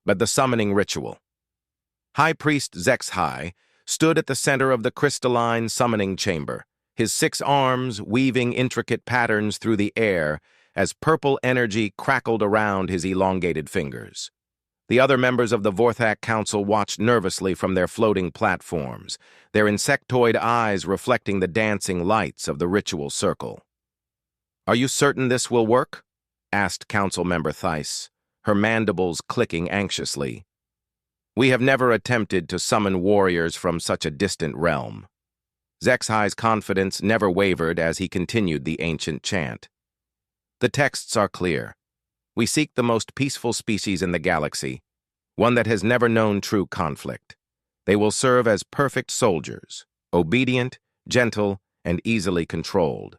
but the summoning ritual. High Priest Zexhai stood at the center of the crystalline summoning chamber, his 6 arms weaving intricate patterns through the air as purple energy crackled around his elongated fingers. The other members of the Vorthak Council watched nervously from their floating platforms, their insectoid eyes reflecting the dancing lights of the ritual circle. "Are you certain this will work?" asked Council Member Theiss, her mandibles clicking anxiously. "We have never attempted to summon warriors from such a distant realm." Zexhai's confidence never wavered as he continued the ancient chant. "The texts are clear. We seek the most peaceful species in the galaxy, one that has never known true conflict. They will serve as perfect soldiers, obedient, gentle, and easily controlled.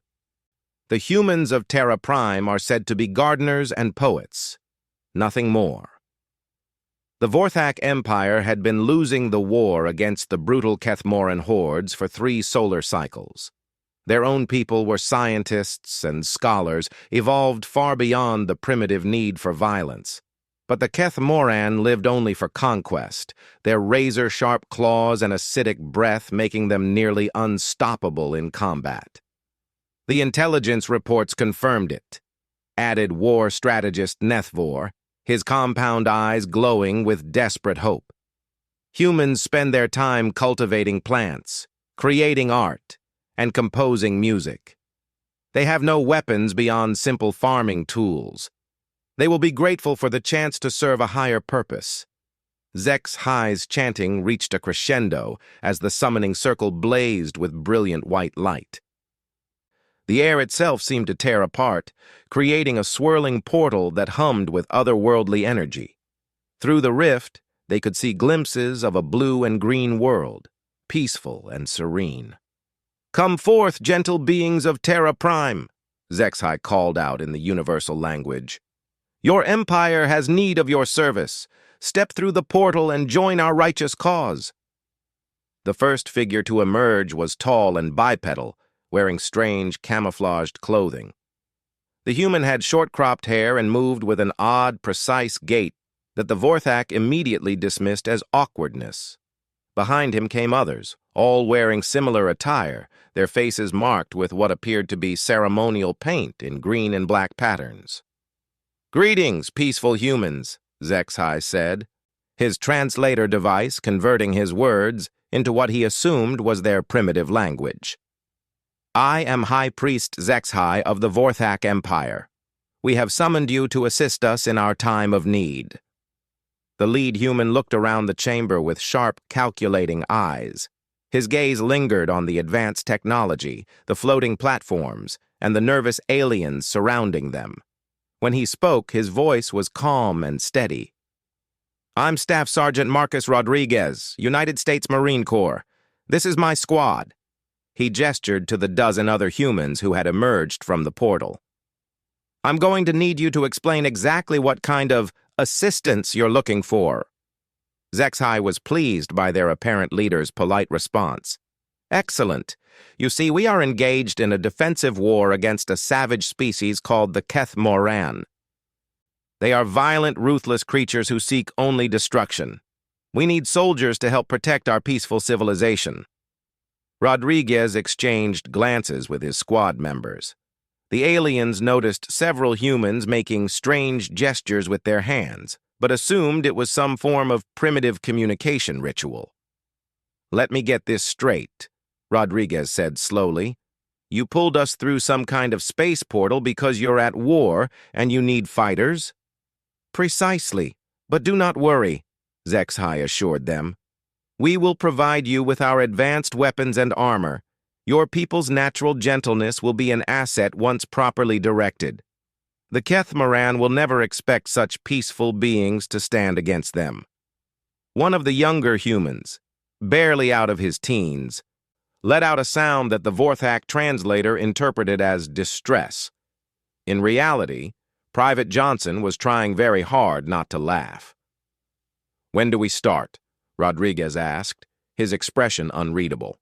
The humans of Terra Prime are said to be gardeners and poets, nothing more." The Vorthak Empire had been losing the war against the brutal Kethmoran hordes for 3 solar cycles. Their own people were scientists and scholars, evolved far beyond the primitive need for violence. But the Kethmoran lived only for conquest, their razor-sharp claws and acidic breath making them nearly unstoppable in combat. The intelligence reports confirmed it, added war strategist Nethvor, his compound eyes glowing with desperate hope. Humans spend their time cultivating plants, creating art, and composing music. They have no weapons beyond simple farming tools. They will be grateful for the chance to serve a higher purpose. Zexhai's chanting reached a crescendo as the summoning circle blazed with brilliant white light. The air itself seemed to tear apart, creating a swirling portal that hummed with otherworldly energy. Through the rift, they could see glimpses of a blue and green world, peaceful and serene. "Come forth, gentle beings of Terra Prime," Zexhai called out in the universal language. "Your empire has need of your service. Step through the portal and join our righteous cause." The first figure to emerge was tall and bipedal, wearing strange, camouflaged clothing. The human had short-cropped hair and moved with an odd, precise gait that the Vorthak immediately dismissed as awkwardness. Behind him came others, all wearing similar attire, their faces marked with what appeared to be ceremonial paint in green and black patterns. "Greetings, peaceful humans," Zexhai said, his translator device converting his words into what he assumed was their primitive language. "I am High Priest Zexhai of the Vorthak Empire. We have summoned you to assist us in our time of need." The lead human looked around the chamber with sharp, calculating eyes. His gaze lingered on the advanced technology, the floating platforms, and the nervous aliens surrounding them. When he spoke, his voice was calm and steady. "I'm Staff Sergeant Marcus Rodriguez, United States Marine Corps. This is my squad." He gestured to the dozen other humans who had emerged from the portal. "I'm going to need you to explain exactly what kind of assistance you're looking for." Zexhai was pleased by their apparent leader's polite response. "Excellent. You see, we are engaged in a defensive war against a savage species called the Kethmoran. They are violent, ruthless creatures who seek only destruction. We need soldiers to help protect our peaceful civilization." Rodriguez exchanged glances with his squad members. The aliens noticed several humans making strange gestures with their hands, but assumed it was some form of primitive communication ritual. "Let me get this straight," Rodriguez said slowly. "You pulled us through some kind of space portal because you're at war and you need fighters?" "Precisely, but do not worry," Zexhai assured them. "We will provide you with our advanced weapons and armor. Your people's natural gentleness will be an asset once properly directed. The Kethmoran will never expect such peaceful beings to stand against them." One of the younger humans, barely out of his teens, let out a sound that the Vorthak translator interpreted as distress. In reality, Private Johnson was trying very hard not to laugh. "When do we start?" Rodriguez asked, his expression unreadable.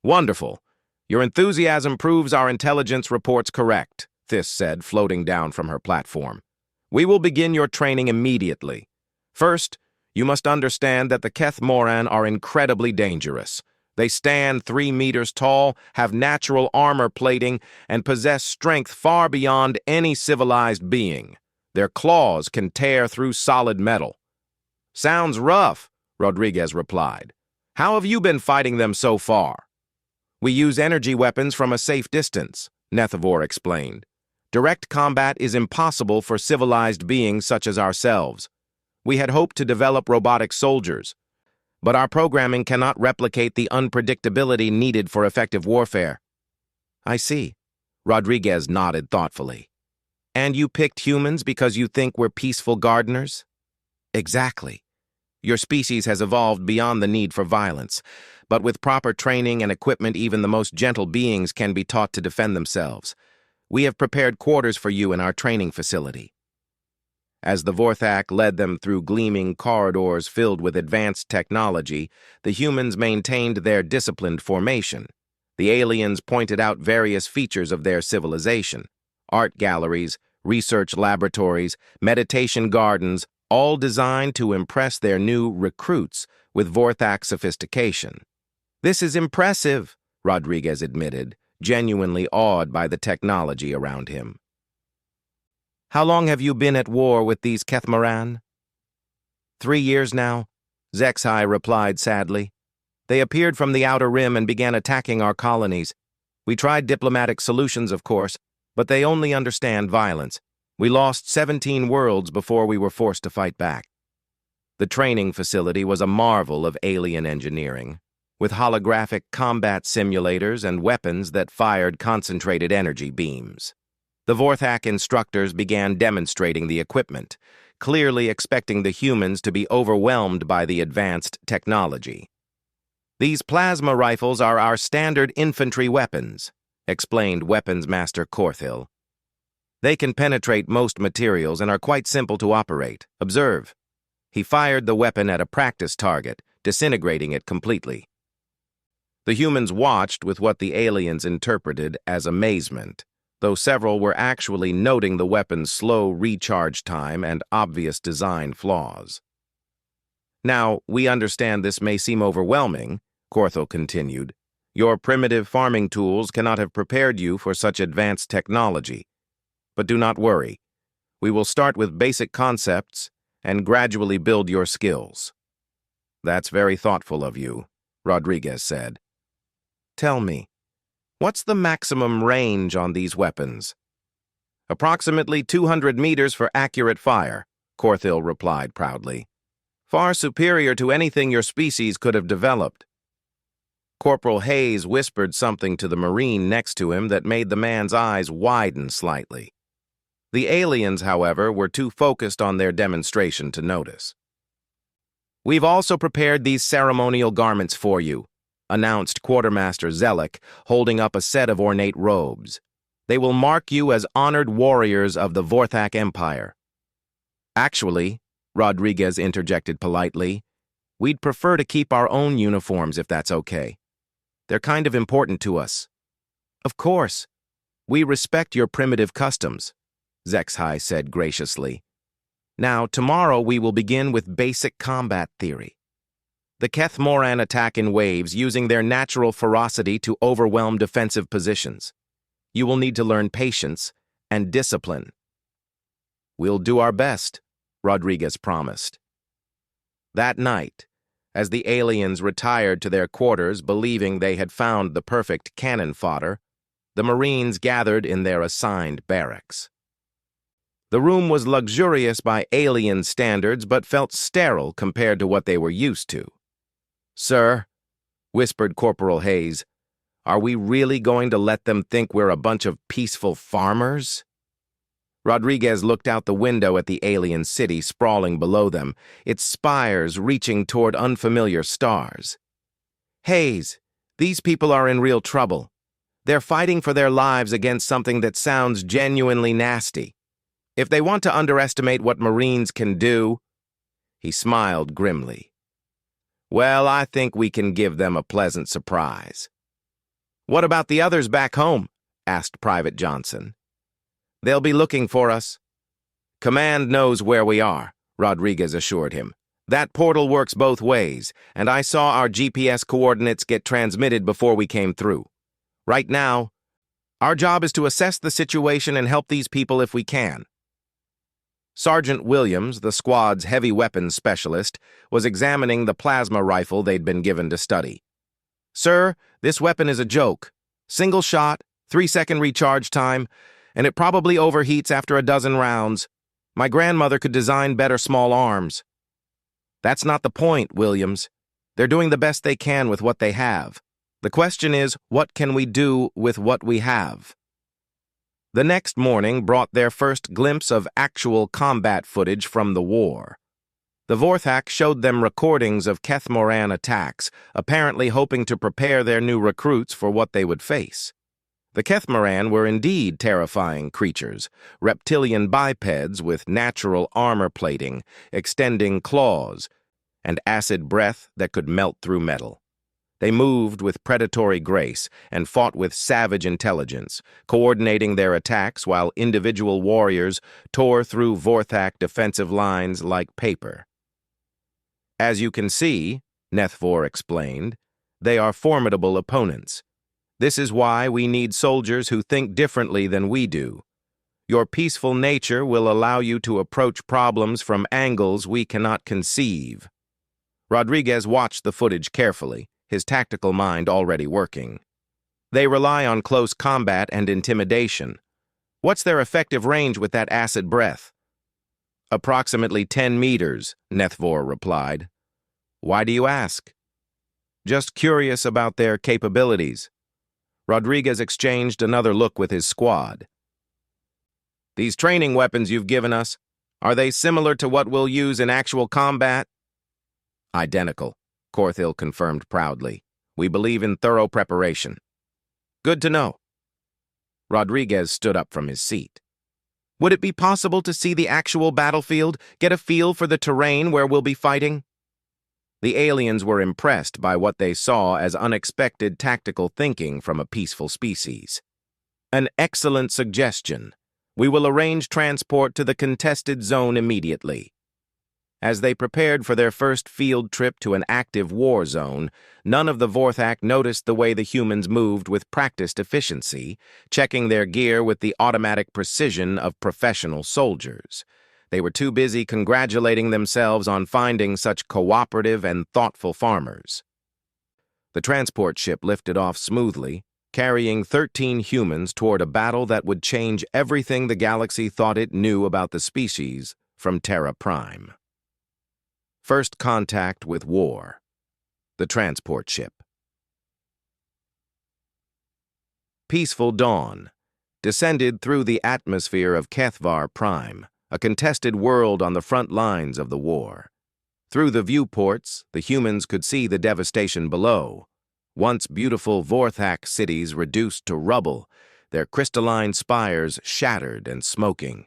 "Wonderful. Your enthusiasm proves our intelligence reports correct," Thys said, floating down from her platform. "We will begin your training immediately. First, you must understand that the Keth Moran are incredibly dangerous. They stand 3 meters tall, have natural armor plating, and possess strength far beyond any civilized being. Their claws can tear through solid metal. Sounds rough, Rodriguez replied. How have you been fighting them so far? We use energy weapons from a safe distance, Nethavor explained. Direct combat is impossible for civilized beings such as ourselves. We had hoped to develop robotic soldiers, but our programming cannot replicate the unpredictability needed for effective warfare. I see. Rodriguez nodded thoughtfully. And you picked humans because you think we're peaceful gardeners? Exactly. Your species has evolved beyond the need for violence, but with proper training and equipment, even the most gentle beings can be taught to defend themselves. We have prepared quarters for you in our training facility. As the Vorthak led them through gleaming corridors filled with advanced technology, the humans maintained their disciplined formation. The aliens pointed out various features of their civilization: art galleries, research laboratories, meditation gardens, all designed to impress their new recruits with Vorthak sophistication. This is impressive, Rodriguez admitted, genuinely awed by the technology around him. How long have you been at war with these Kethmoran? 3 years now, Zexhai replied sadly. They appeared from the Outer Rim and began attacking our colonies. We tried diplomatic solutions, of course, but they only understand violence. We lost 17 worlds before we were forced to fight back. The training facility was a marvel of alien engineering, with holographic combat simulators and weapons that fired concentrated energy beams. The Vorthak instructors began demonstrating the equipment, clearly expecting the humans to be overwhelmed by the advanced technology. These plasma rifles are our standard infantry weapons, explained Weapons Master Korthil. They can penetrate most materials and are quite simple to operate. Observe. He fired the weapon at a practice target, disintegrating it completely. The humans watched with what the aliens interpreted as amazement, though several were actually noting the weapon's slow recharge time and obvious design flaws. Now, we understand this may seem overwhelming, Korthil continued. Your primitive farming tools cannot have prepared you for such advanced technology. But do not worry. We will start with basic concepts and gradually build your skills. That's very thoughtful of you, Rodriguez said. Tell me, what's the maximum range on these weapons? Approximately 200 meters for accurate fire, Korthil replied proudly. Far superior to anything your species could have developed. Corporal Hayes whispered something to the Marine next to him that made the man's eyes widen slightly. The aliens, however, were too focused on their demonstration to notice. We've also prepared these ceremonial garments for you, announced Quartermaster Zelek, holding up a set of ornate robes. They will mark you as honored warriors of the Vorthak Empire. Actually, Rodriguez interjected politely, we'd prefer to keep our own uniforms if that's okay. They're kind of important to us. Of course. We respect your primitive customs, Zexhai said graciously. Now, tomorrow we will begin with basic combat theory. The Keth Moran attack in waves using their natural ferocity to overwhelm defensive positions. You will need to learn patience and discipline. We'll do our best, Rodriguez promised. That night, as the aliens retired to their quarters believing they had found the perfect cannon fodder, the Marines gathered in their assigned barracks. The room was luxurious by alien standards but felt sterile compared to what they were used to. Sir, whispered Corporal Hayes, are we really going to let them think we're a bunch of peaceful farmers? Rodriguez looked out the window at the alien city sprawling below them, its spires reaching toward unfamiliar stars. Hayes, these people are in real trouble. They're fighting for their lives against something that sounds genuinely nasty. If they want to underestimate what Marines can do, he smiled grimly. Well, I think we can give them a pleasant surprise. What about the others back home? Asked Private Johnson. They'll be looking for us. Command knows where we are, Rodriguez assured him. That portal works both ways, and I saw our GPS coordinates get transmitted before we came through. Right now, our job is to assess the situation and help these people if we can. Sergeant Williams, the squad's heavy weapons specialist, was examining the plasma rifle they'd been given to study. Sir, this weapon is a joke. Single shot, 3-second recharge time, and it probably overheats after a dozen rounds. My grandmother could design better small arms. That's not the point, Williams. They're doing the best they can with what they have. The question is, what can we do with what we have? The next morning brought their first glimpse of actual combat footage from the war. The Vorthak showed them recordings of Kethmoran attacks, apparently hoping to prepare their new recruits for what they would face. The Kethmoran were indeed terrifying creatures, reptilian bipeds with natural armor plating, extending claws, and acid breath that could melt through metal. They moved with predatory grace and fought with savage intelligence, coordinating their attacks while individual warriors tore through Vorthak defensive lines like paper. As you can see, Nethvor explained, they are formidable opponents. This is why we need soldiers who think differently than we do. Your peaceful nature will allow you to approach problems from angles we cannot conceive. Rodriguez watched the footage carefully, his tactical mind already working. They rely on close combat and intimidation. What's their effective range with that acid breath? Approximately 10 meters, Nethvor replied. Why do you ask? Just curious about their capabilities. Rodriguez exchanged another look with his squad. These training weapons you've given us, are they similar to what we'll use in actual combat? Identical, Corthill confirmed proudly. We believe in thorough preparation. Good to know. Rodriguez stood up from his seat. Would it be possible to see the actual battlefield, get a feel for the terrain where we'll be fighting? The aliens were impressed by what they saw as unexpected tactical thinking from a peaceful species. An excellent suggestion. We will arrange transport to the contested zone immediately. As they prepared for their first field trip to an active war zone, none of the Vorthak noticed the way the humans moved with practiced efficiency, checking their gear with the automatic precision of professional soldiers. They were too busy congratulating themselves on finding such cooperative and thoughtful farmers. The transport ship lifted off smoothly, carrying 13 humans toward a battle that would change everything the galaxy thought it knew about the species from Terra Prime. First contact with war. The transport ship. Peaceful dawn descended through the atmosphere of Kethvar Prime, a contested world on the front lines of the war. Through the viewports, the humans could see the devastation below. Once beautiful Vorthak cities reduced to rubble, their crystalline spires shattered and smoking.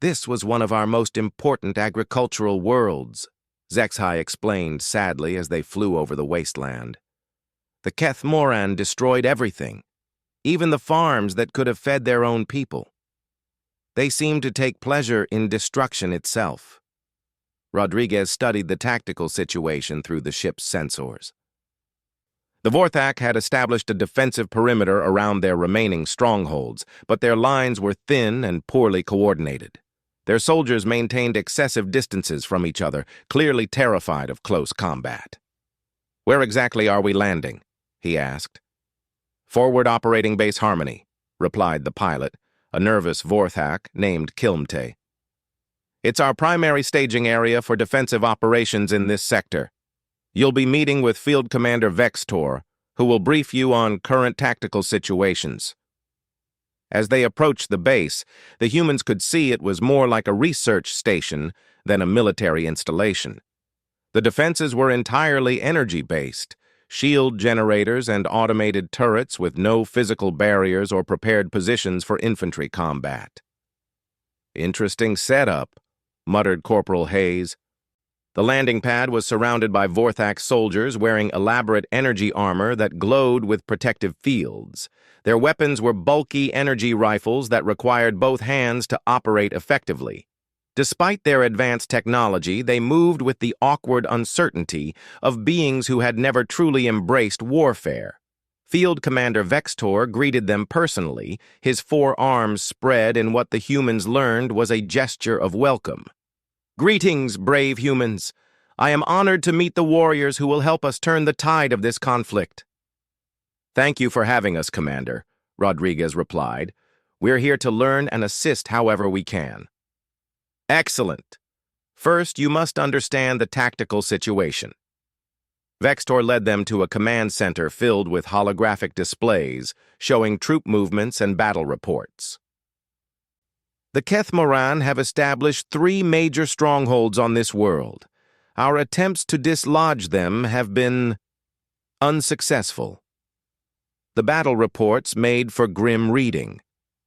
This was one of our most important agricultural worlds, Zexhai explained sadly as they flew over the wasteland. The Kethmoran destroyed everything, even the farms that could have fed their own people. They seemed to take pleasure in destruction itself. Rodriguez studied the tactical situation through the ship's sensors. The Vorthak had established a defensive perimeter around their remaining strongholds, but their lines were thin and poorly coordinated. Their soldiers maintained excessive distances from each other, clearly terrified of close combat. "Where exactly are we landing?" he asked. "Forward Operating Base Harmony," replied the pilot, a nervous Vorthak named Kilmte. "It's our primary staging area for defensive operations in this sector. You'll be meeting with Field Commander Vextor, who will brief you on current tactical situations." As they approached the base, the humans could see it was more like a research station than a military installation. The defenses were entirely energy-based, shield generators and automated turrets with no physical barriers or prepared positions for infantry combat. "Interesting setup," muttered Corporal Hayes. The landing pad was surrounded by Vorthak soldiers wearing elaborate energy armor that glowed with protective fields. Their weapons were bulky energy rifles that required both hands to operate effectively. Despite their advanced technology, they moved with the awkward uncertainty of beings who had never truly embraced warfare. Field Commander Vextor greeted them personally, his 4 arms spread in what the humans learned was a gesture of welcome. "Greetings, brave humans. I am honored to meet the warriors who will help us turn the tide of this conflict." "Thank you for having us, Commander," Rodriguez replied. "We're here to learn and assist however we can." "Excellent. First, you must understand the tactical situation." Vextor led them to a command center filled with holographic displays showing troop movements and battle reports. "The Kethmoran have established 3 major strongholds on this world. Our attempts to dislodge them have been unsuccessful." The battle reports made for grim reading.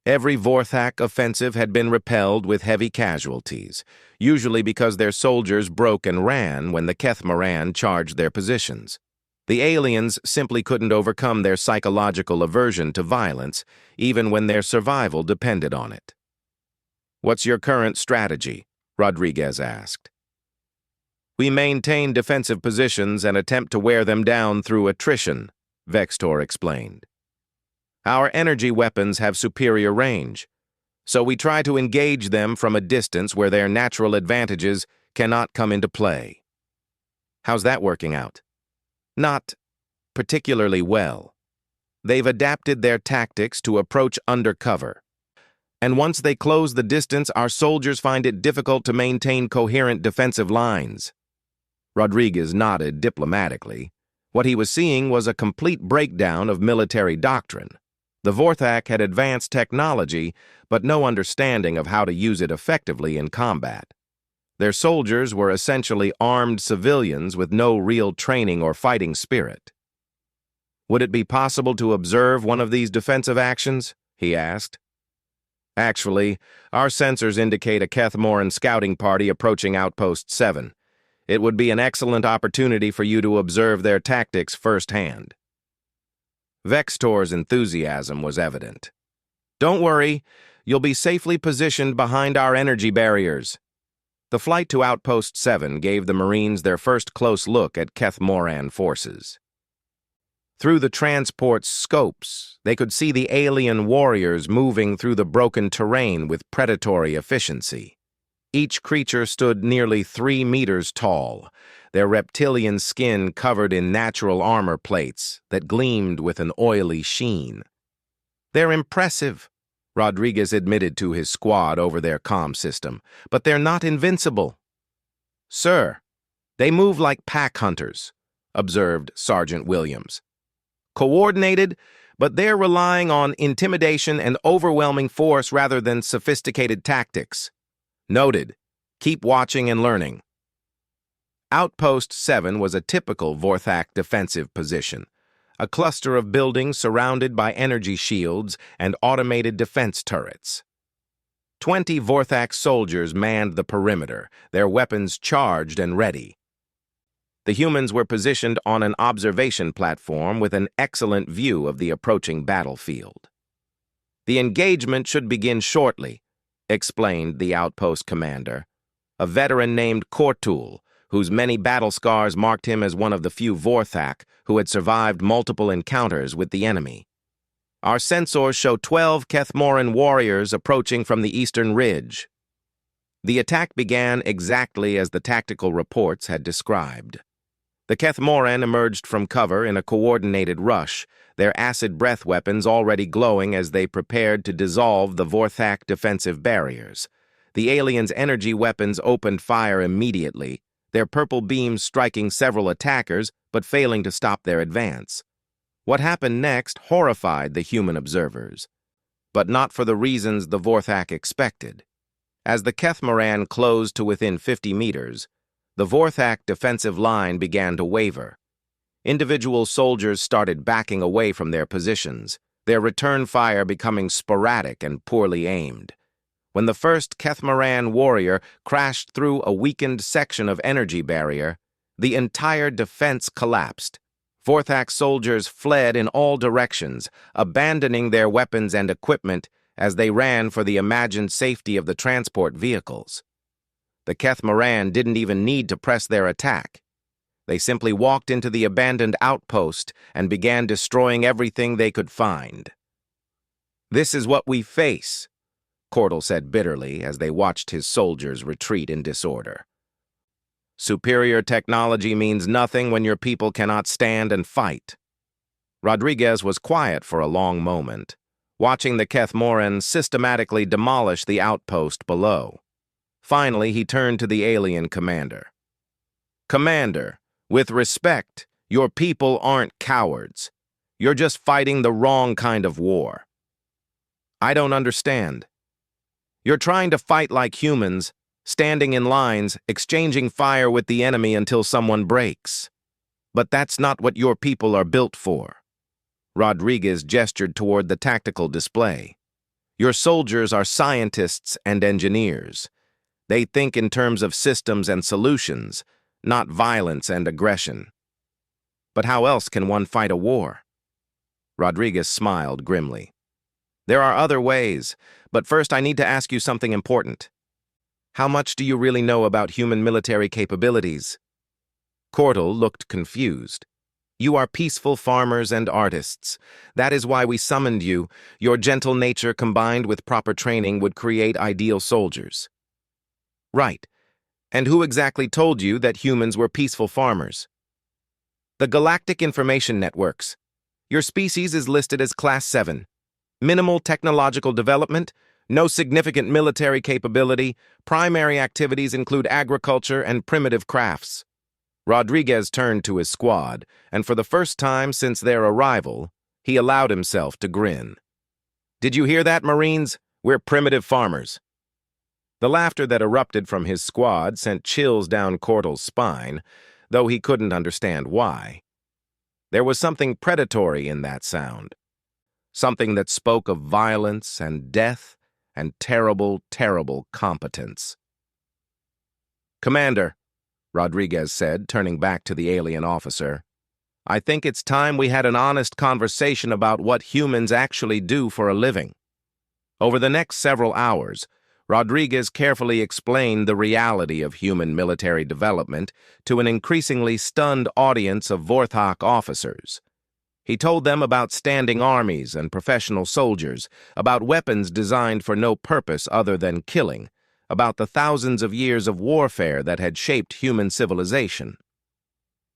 Every Vorthak offensive had been repelled with heavy casualties, usually because their soldiers broke and ran when the Kethmoran charged their positions. The aliens simply couldn't overcome their psychological aversion to violence, even when their survival depended on it. "What's your current strategy?" Rodriguez asked. "We maintain defensive positions and attempt to wear them down through attrition," Vextor explained. "Our energy weapons have superior range, so we try to engage them from a distance where their natural advantages cannot come into play." "How's that working out?" "Not particularly well. They've adapted their tactics to approach undercover, and once they close the distance, our soldiers find it difficult to maintain coherent defensive lines." Rodriguez nodded diplomatically. What he was seeing was a complete breakdown of military doctrine. The Vorthak had advanced technology, but no understanding of how to use it effectively in combat. Their soldiers were essentially armed civilians with no real training or fighting spirit. "Would it be possible to observe one of these defensive actions?" he asked. "Actually, our sensors indicate a Kethmoran scouting party approaching Outpost 7. It would be an excellent opportunity for you to observe their tactics firsthand." Vextor's enthusiasm was evident. "Don't worry, you'll be safely positioned behind our energy barriers." The flight to Outpost 7 gave the Marines their first close look at Kethmoran forces. Through the transport's scopes, they could see the alien warriors moving through the broken terrain with predatory efficiency. Each creature stood nearly 3 meters tall, their reptilian skin covered in natural armor plates that gleamed with an oily sheen. "They're impressive," Rodriguez admitted to his squad over their comm system, "but they're not invincible." "Sir, they move like pack hunters," observed Sergeant Williams. "Coordinated, but they're relying on intimidation and overwhelming force rather than sophisticated tactics." "Noted. Keep watching and learning." Outpost 7 was a typical Vorthak defensive position, a cluster of buildings surrounded by energy shields and automated defense turrets. 20 Vorthak soldiers manned the perimeter, their weapons charged and ready. The humans were positioned on an observation platform with an excellent view of the approaching battlefield. "The engagement should begin shortly," explained the outpost commander, a veteran named Kortul, whose many battle scars marked him as one of the few Vorthak who had survived multiple encounters with the enemy. "Our sensors show 12 Kethmoran warriors approaching from the eastern ridge." The attack began exactly as the tactical reports had described. The Kethmoran emerged from cover in a coordinated rush, their acid breath weapons already glowing as they prepared to dissolve the Vorthak defensive barriers. The aliens' energy weapons opened fire immediately, their purple beams striking several attackers but failing to stop their advance. What happened next horrified the human observers, but not for the reasons the Vorthak expected. As the Kethmoran closed to within 50 meters, the Vorthak defensive line began to waver. Individual soldiers started backing away from their positions, their return fire becoming sporadic and poorly aimed. When the first Kethmoran warrior crashed through a weakened section of energy barrier, the entire defense collapsed. Vorthak soldiers fled in all directions, abandoning their weapons and equipment as they ran for the imagined safety of the transport vehicles. The Keth Moran didn't even need to press their attack. They simply walked into the abandoned outpost and began destroying everything they could find. "This is what we face," Cordell said bitterly as they watched his soldiers retreat in disorder. "Superior technology means nothing when your people cannot stand and fight." Rodriguez was quiet for a long moment, watching the Keth Moran systematically demolish the outpost below. Finally, he turned to the alien commander. "Commander, with respect, your people aren't cowards. You're just fighting the wrong kind of war." "I don't understand." "You're trying to fight like humans, standing in lines, exchanging fire with the enemy until someone breaks. But that's not what your people are built for." Rodriguez gestured toward the tactical display. "Your soldiers are scientists and engineers. They think in terms of systems and solutions, not violence and aggression. But how else can one fight a war?" Rodriguez smiled grimly. "There are other ways, but first I need to ask you something important. How much do you really know about human military capabilities?" Cordell looked confused. "You are peaceful farmers and artists. That is why we summoned you. Your gentle nature combined with proper training would create ideal soldiers." "Right. And who exactly told you that humans were peaceful farmers?" "The Galactic Information Networks. Your species is listed as Class 7. Minimal technological development, no significant military capability, primary activities include agriculture and primitive crafts." Rodriguez turned to his squad, and for the first time since their arrival, he allowed himself to grin. "Did you hear that, Marines? We're primitive farmers." The laughter that erupted from his squad sent chills down Cordell's spine, though he couldn't understand why. There was something predatory in that sound, something that spoke of violence and death and terrible, terrible competence. "Commander," Rodriguez said, turning back to the alien officer, "I think it's time we had an honest conversation about what humans actually do for a living." Over the next several hours, Rodriguez carefully explained the reality of human military development to an increasingly stunned audience of Vorthok officers. He told them about standing armies and professional soldiers, about weapons designed for no purpose other than killing, about the thousands of years of warfare that had shaped human civilization.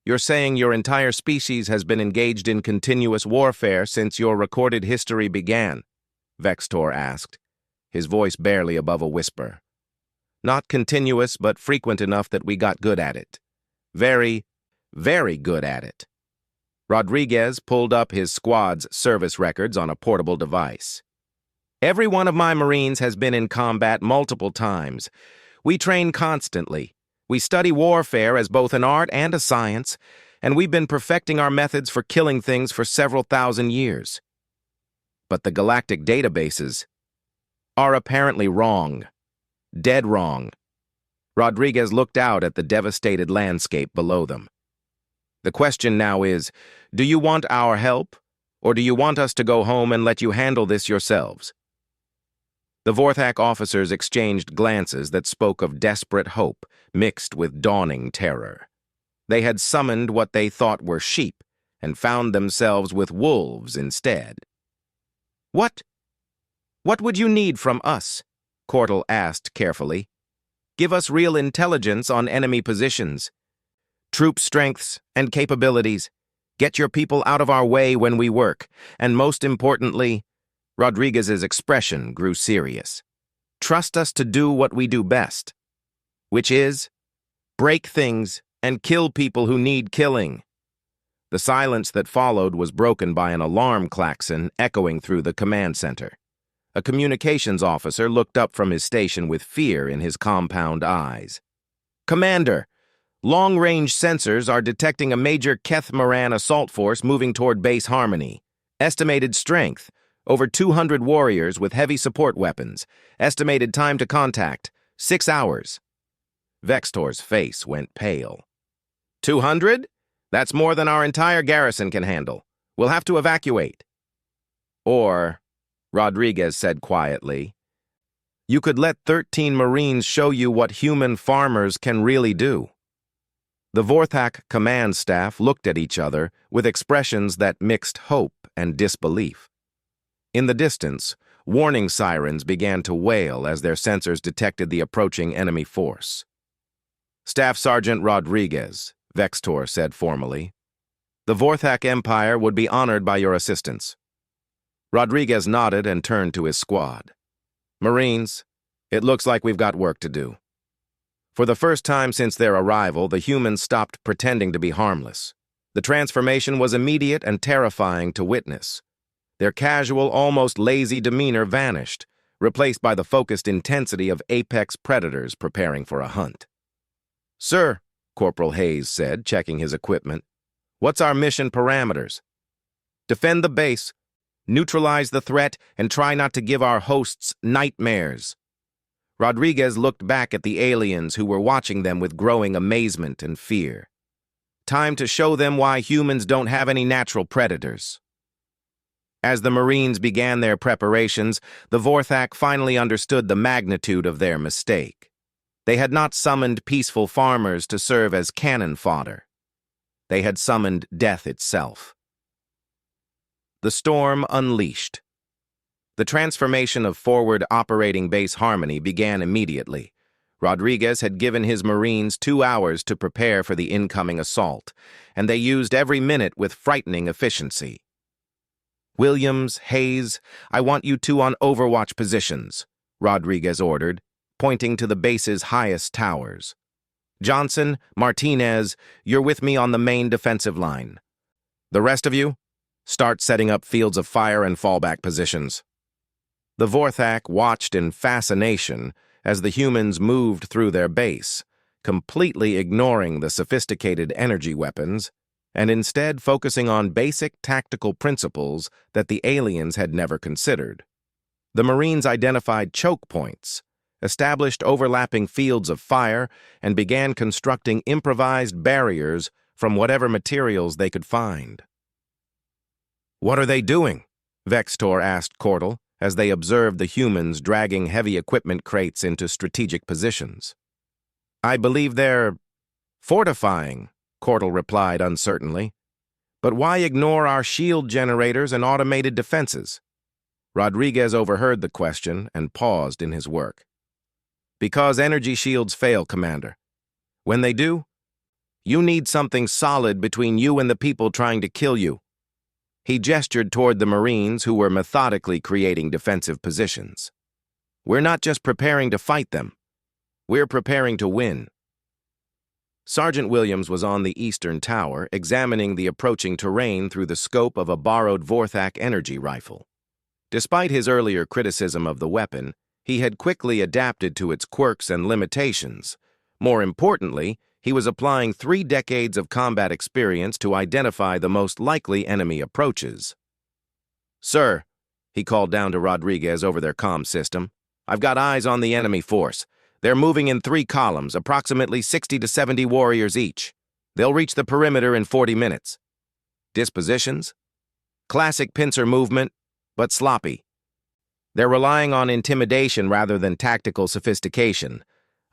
"You're saying your entire species has been engaged in continuous warfare since your recorded history began?" Vextor asked, his voice barely above a whisper. "Not continuous, but frequent enough that we got good at it. Very, very good at it." Rodriguez pulled up his squad's service records on a portable device. "Every one of my Marines has been in combat multiple times. We train constantly. We study warfare as both an art and a science, and we've been perfecting our methods for killing things for several thousand years. But the galactic databases are apparently wrong. Dead wrong." Rodriguez looked out at the devastated landscape below them. "The question now is, do you want our help, or do you want us to go home and let you handle this yourselves?" The Vorthak officers exchanged glances that spoke of desperate hope mixed with dawning terror. They had summoned what they thought were sheep and found themselves with wolves instead. What would you need from us?" Cordell asked carefully. "Give us real intelligence on enemy positions, troop strengths and capabilities. Get your people out of our way when we work, and most importantly," Rodriguez's expression grew serious, "trust us to do what we do best, which is break things and kill people who need killing." The silence that followed was broken by an alarm klaxon echoing through the command center. A communications officer looked up from his station with fear in his compound eyes. "Commander, long-range sensors are detecting a major Keth Moran assault force moving toward Base Harmony. Estimated strength, over 200 warriors with heavy support weapons. Estimated time to contact, 6 hours. Vextor's face went pale. 200? That's more than our entire garrison can handle. We'll have to evacuate. Or, Rodriguez said quietly, You could let 13 Marines show you what human farmers can really do. The Vorthak command staff looked at each other with expressions that mixed hope and disbelief. In the distance, warning sirens began to wail as their sensors detected the approaching enemy force. Staff Sergeant Rodriguez, Vextor said formally, the Vorthak Empire would be honored by your assistance. Rodriguez nodded and turned to his squad. Marines, it looks like we've got work to do. For the first time since their arrival, the humans stopped pretending to be harmless. The transformation was immediate and terrifying to witness. Their casual, almost lazy demeanor vanished, replaced by the focused intensity of apex predators preparing for a hunt. Sir, Corporal Hayes said, checking his equipment, what's our mission parameters? Defend the base, neutralize the threat, and try not to give our hosts nightmares. Rodriguez looked back at the aliens who were watching them with growing amazement and fear. Time to show them why humans don't have any natural predators. As the Marines began their preparations, the Vorthak finally understood the magnitude of their mistake. They had not summoned peaceful farmers to serve as cannon fodder. They had summoned death itself. The storm unleashed. The transformation of forward operating base harmony began immediately. Rodriguez had given his Marines 2 hours to prepare for the incoming assault, and they used every minute with frightening efficiency. Williams, Hayes, I want you two on overwatch positions, Rodriguez ordered, pointing to the base's highest towers. Johnson, Martinez, you're with me on the main defensive line. The rest of you, start setting up fields of fire and fallback positions. The Vorthak watched in fascination as the humans moved through their base, completely ignoring the sophisticated energy weapons, and instead focusing on basic tactical principles that the aliens had never considered. The Marines identified choke points, established overlapping fields of fire, and began constructing improvised barriers from whatever materials they could find. What are they doing? Vextor asked Cordell, as they observed the humans dragging heavy equipment crates into strategic positions. I believe they're fortifying, Cordell replied uncertainly. But why ignore our shield generators and automated defenses? Rodriguez overheard the question and paused in his work. Because energy shields fail, Commander. When they do, you need something solid between you and the people trying to kill you. He gestured toward the Marines who were methodically creating defensive positions. We're not just preparing to fight them. We're preparing to win. Sergeant Williams was on the eastern tower, examining the approaching terrain through the scope of a borrowed Vorthak energy rifle. Despite his earlier criticism of the weapon, he had quickly adapted to its quirks and limitations. More importantly, he was applying 3 decades of combat experience to identify the most likely enemy approaches. Sir, he called down to Rodriguez over their comm system, I've got eyes on the enemy force. They're moving in 3 columns, approximately 60 to 70 warriors each. They'll reach the perimeter in 40 minutes. Dispositions? Classic pincer movement, but sloppy. They're relying on intimidation rather than tactical sophistication.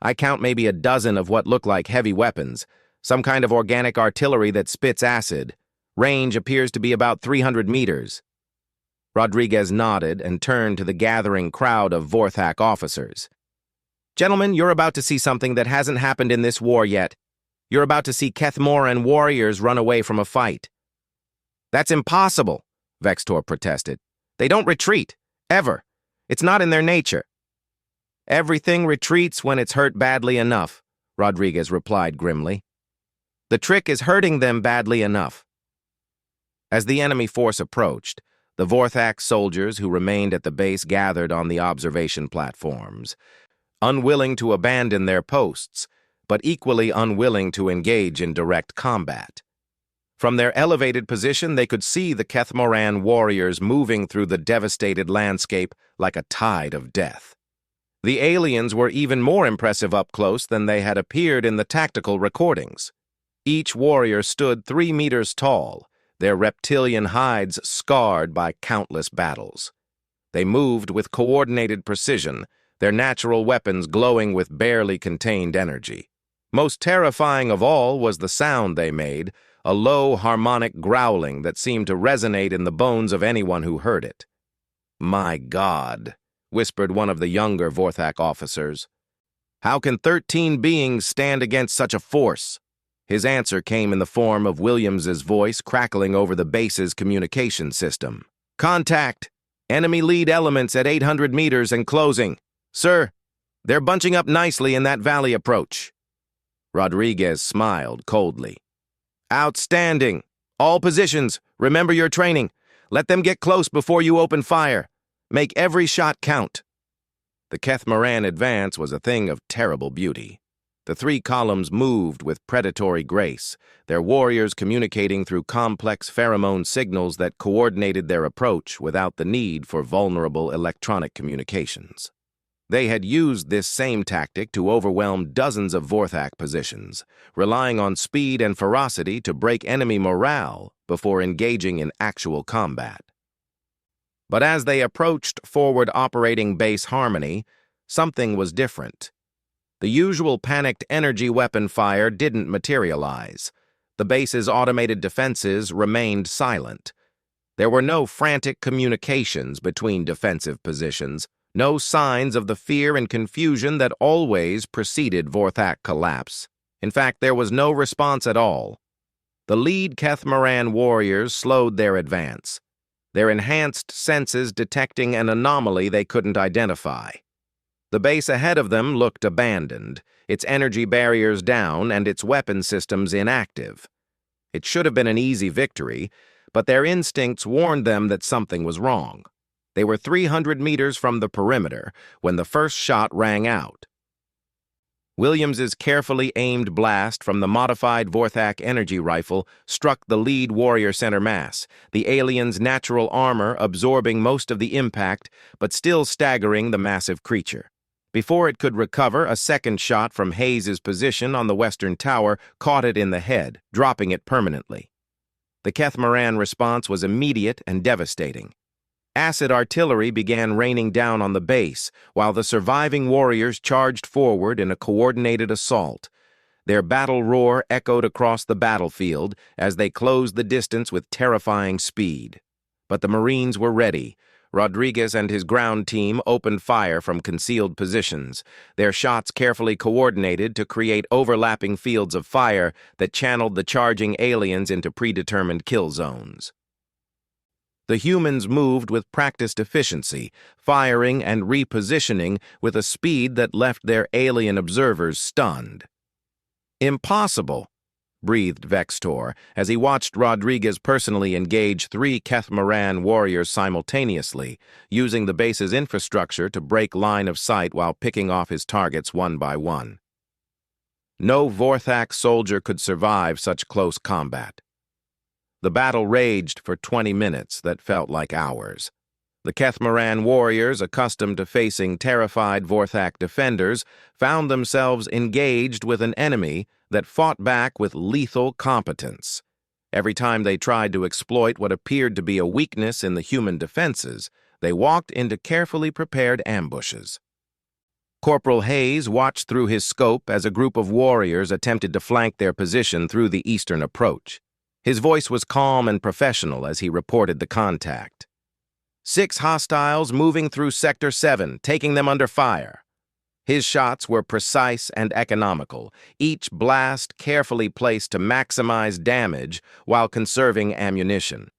I count maybe a dozen of what look like heavy weapons, some kind of organic artillery that spits acid. Range appears to be about 300 meters. Rodriguez nodded and turned to the gathering crowd of Vorthak officers. Gentlemen, you're about to see something that hasn't happened in this war yet. You're about to see Kethmoran warriors run away from a fight. That's impossible, Vextor protested. They don't retreat, ever. It's not in their nature. Everything retreats when it's hurt badly enough, Rodriguez replied grimly. The trick is hurting them badly enough. As the enemy force approached, the Vorthak soldiers who remained at the base gathered on the observation platforms, unwilling to abandon their posts, but equally unwilling to engage in direct combat. From their elevated position, they could see the Kethmoran warriors moving through the devastated landscape like a tide of death. The aliens were even more impressive up close than they had appeared in the tactical recordings. Each warrior stood 3 meters tall, their reptilian hides scarred by countless battles. They moved with coordinated precision, their natural weapons glowing with barely contained energy. Most terrifying of all was the sound they made, a low harmonic growling that seemed to resonate in the bones of anyone who heard it. "My God," whispered one of the younger Vorthak officers. "How can 13 beings stand against such a force?" His answer came in the form of Williams's voice crackling over the base's communication system. "Contact! Enemy lead elements at 800 meters and closing. Sir, they're bunching up nicely in that valley approach." Rodriguez smiled coldly. "Outstanding! All positions, remember your training. Let them get close before you open fire. Make every shot count." The Kethmaran advance was a thing of terrible beauty. The three columns moved with predatory grace, their warriors communicating through complex pheromone signals that coordinated their approach without the need for vulnerable electronic communications. They had used this same tactic to overwhelm dozens of Vorthak positions, relying on speed and ferocity to break enemy morale before engaging in actual combat. But as they approached forward operating base Harmony, something was different. The usual panicked energy weapon fire didn't materialize. The base's automated defenses remained silent. There were no frantic communications between defensive positions, no signs of the fear and confusion that always preceded Vorthak collapse. In fact, there was no response at all. The lead Kethmaran warriors slowed their advance, their enhanced senses detecting an anomaly they couldn't identify. The base ahead of them looked abandoned, its energy barriers down and its weapon systems inactive. It should have been an easy victory, but their instincts warned them that something was wrong. They were 300 meters from the perimeter when the first shot rang out. Williams's carefully aimed blast from the modified Vorthak energy rifle struck the lead warrior center mass, the alien's natural armor absorbing most of the impact but still staggering the massive creature. Before it could recover, a second shot from Hayes's position on the western tower caught it in the head, dropping it permanently. The Kethmaran response was immediate and devastating. Acid artillery began raining down on the base, while the surviving warriors charged forward in a coordinated assault. Their battle roar echoed across the battlefield as they closed the distance with terrifying speed. But the Marines were ready. Rodriguez and his ground team opened fire from concealed positions, their shots carefully coordinated to create overlapping fields of fire that channeled the charging aliens into predetermined kill zones. The humans moved with practiced efficiency, firing and repositioning with a speed that left their alien observers stunned. "Impossible," breathed Vextor as he watched Rodriguez personally engage 3 Kethmaran warriors simultaneously, using the base's infrastructure to break line of sight while picking off his targets one by one. No Vorthak soldier could survive such close combat. The battle raged for 20 minutes that felt like hours. The Kethmaran warriors, accustomed to facing terrified Vorthak defenders, found themselves engaged with an enemy that fought back with lethal competence. Every time they tried to exploit what appeared to be a weakness in the human defenses, they walked into carefully prepared ambushes. Corporal Hayes watched through his scope as a group of warriors attempted to flank their position through the eastern approach. His voice was calm and professional as he reported the contact. 6 hostiles moving through Sector 7, taking them under fire. His shots were precise and economical, each blast carefully placed to maximize damage while conserving ammunition.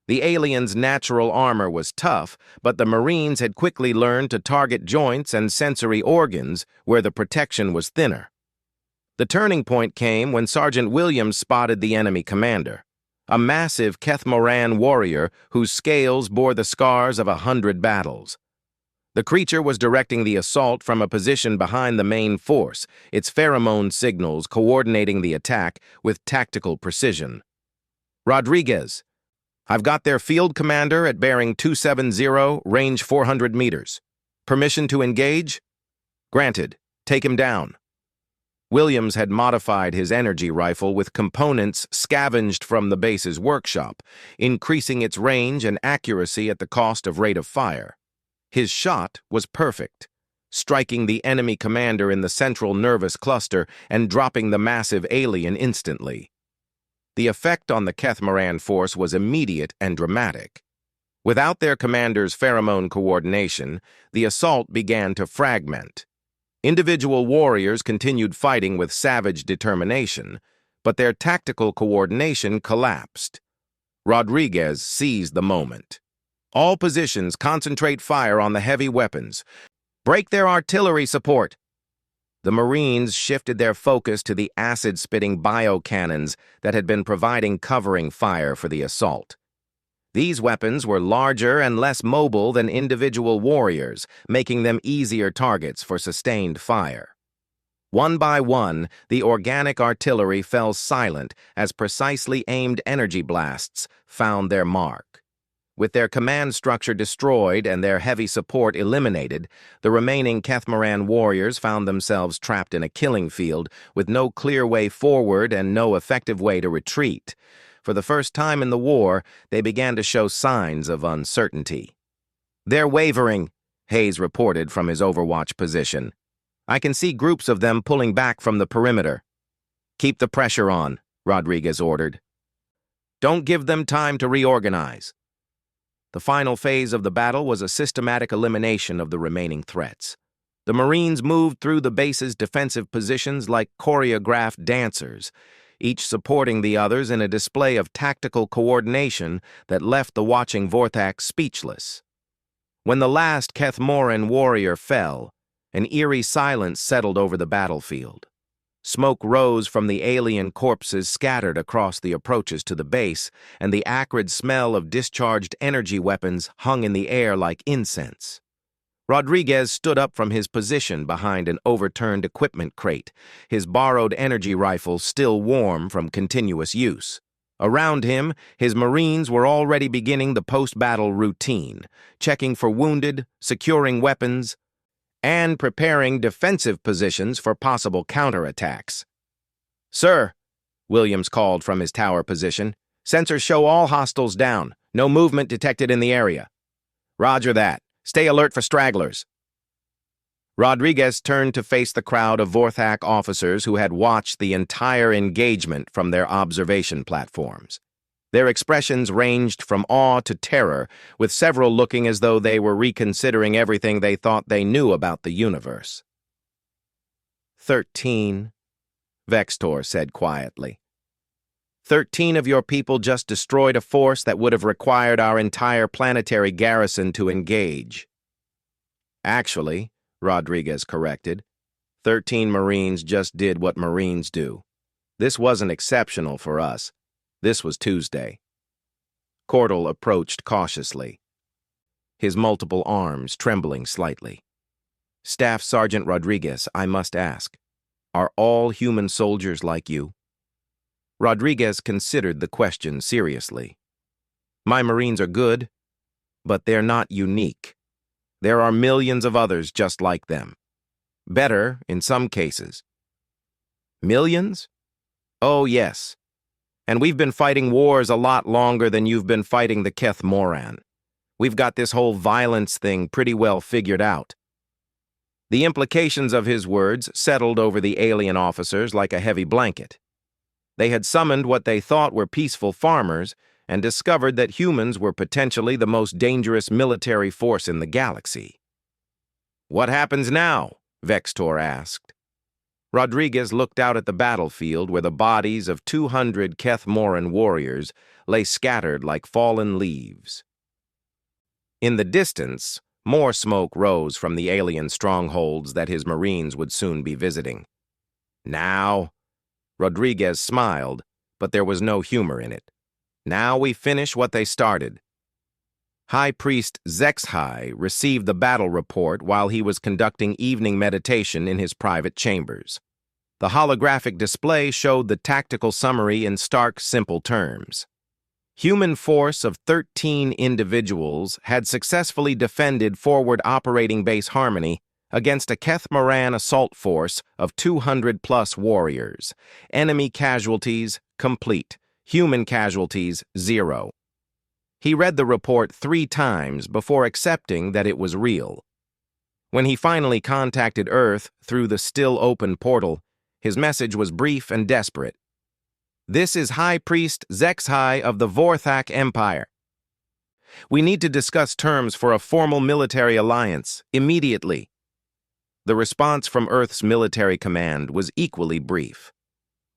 The aliens' natural armor was tough, but the Marines had quickly learned to target joints and sensory organs where the protection was thinner. The turning point came when Sergeant Williams spotted the enemy commander, a massive Kethmaran warrior whose scales bore the scars of 100 battles. The creature was directing the assault from a position behind the main force, its pheromone signals coordinating the attack with tactical precision. "Rodriguez, I've got their field commander at bearing 270, range 400 meters. Permission to engage?" "Granted. Take him down." Williams had modified his energy rifle with components scavenged from the base's workshop, increasing its range and accuracy at the cost of rate of fire. His shot was perfect. striking the enemy commander in the central nervous cluster and dropping the massive alien instantly. The effect on the Kethmoran force was immediate and dramatic. Without their commander's pheromone coordination, the assault began to fragment. Individual warriors continued fighting with savage determination, but their tactical coordination collapsed. Rodriguez seized the moment. All positions concentrate fire on the heavy weapons. Break their artillery support. The Marines shifted their focus to the acid-spitting biocannons that had been providing covering fire for the assault. These weapons were larger and less mobile than individual warriors, making them easier targets for sustained fire. One by one, the organic artillery fell silent as precisely aimed energy blasts found their mark. With their command structure destroyed and their heavy support eliminated, the remaining Kethmoran warriors found themselves trapped in a killing field with no clear way forward and no effective way to retreat. For the first time in the war, they began to show signs of uncertainty. "They're wavering," Hayes reported from his overwatch position. "I can see groups of them pulling back from the perimeter." "Keep the pressure on," Rodriguez ordered. "Don't give them time to reorganize." The final phase of the battle was a systematic elimination of the remaining threats. The Marines moved through the base's defensive positions like choreographed dancers, each supporting the others in a display of tactical coordination that left the watching Vorthak speechless. When the last Kethmoran warrior fell, an eerie silence settled over the battlefield. Smoke rose from the alien corpses scattered across the approaches to the base, and the acrid smell of discharged energy weapons hung in the air like incense. Rodriguez stood up from his position behind an overturned equipment crate, his borrowed energy rifle still warm from continuous use. Around him, his Marines were already beginning the post-battle routine, checking for wounded, securing weapons, and preparing defensive positions for possible counterattacks. "Sir," Williams called from his tower position, "sensors show all hostiles down. No movement detected in the area." "Roger that. Stay alert for stragglers." Rodriguez turned to face the crowd of Vorthak officers who had watched the entire engagement from their observation platforms. Their expressions ranged from awe to terror, with several looking as though they were reconsidering everything they thought they knew about the universe. 13, Vextor said quietly. 13 of your people just destroyed a force that would have required our entire planetary garrison to engage. Actually, Rodriguez corrected, 13 Marines just did what Marines do. This wasn't exceptional for us. This was Tuesday. Cordell approached cautiously, his multiple arms trembling slightly. "Staff Sergeant Rodriguez, I must ask, are all human soldiers like you?" Rodriguez considered the question seriously. "My Marines are good, but they're not unique. There are millions of others just like them. Better in some cases." "Millions? Oh, yes. And we've been fighting wars a lot longer than you've been fighting the Kethmoran. We've got this whole violence thing pretty well figured out." The implications of his words settled over the alien officers like a heavy blanket. They had summoned what they thought were peaceful farmers and discovered that humans were potentially the most dangerous military force in the galaxy. "What happens now?" Vextor asked. Rodriguez looked out at the battlefield where the bodies of 200 Kethmoran warriors lay scattered like fallen leaves. In the distance, more smoke rose from the alien strongholds that his Marines would soon be visiting. "Now," Rodriguez smiled, but there was no humor in it. "Now we finish what they started." High Priest Zexhai received the battle report while he was conducting evening meditation in his private chambers. The holographic display showed the tactical summary in stark, simple terms. Human force of 13 individuals had successfully defended forward operating base Harmony against a Kethmoran assault force of 200-plus warriors. Enemy casualties, complete. Human casualties, 0. He read the report 3 times before accepting that it was real. When he finally contacted Earth through the still-open portal, his message was brief and desperate. "This is High Priest Zexhai of the Vorthak Empire. We need to discuss terms for a formal military alliance, immediately." The response from Earth's military command was equally brief.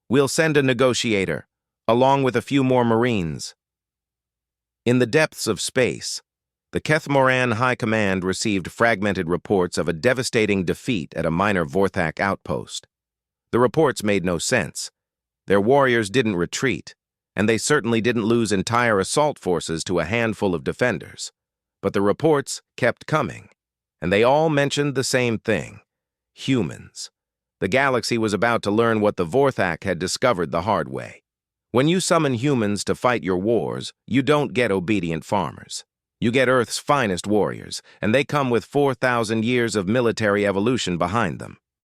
"We'll send a negotiator, along with a few more Marines." In the depths of space, the Kethmoran High Command received fragmented reports of a devastating defeat at a minor Vorthak outpost. The reports made no sense. Their warriors didn't retreat, and they certainly didn't lose entire assault forces to a handful of defenders. But the reports kept coming, and they all mentioned the same thing: humans. The galaxy was about to learn what the Vorthak had discovered the hard way. When you summon humans to fight your wars, you don't get obedient farmers. You get Earth's finest warriors, and they come with 4,000 years of military evolution behind them.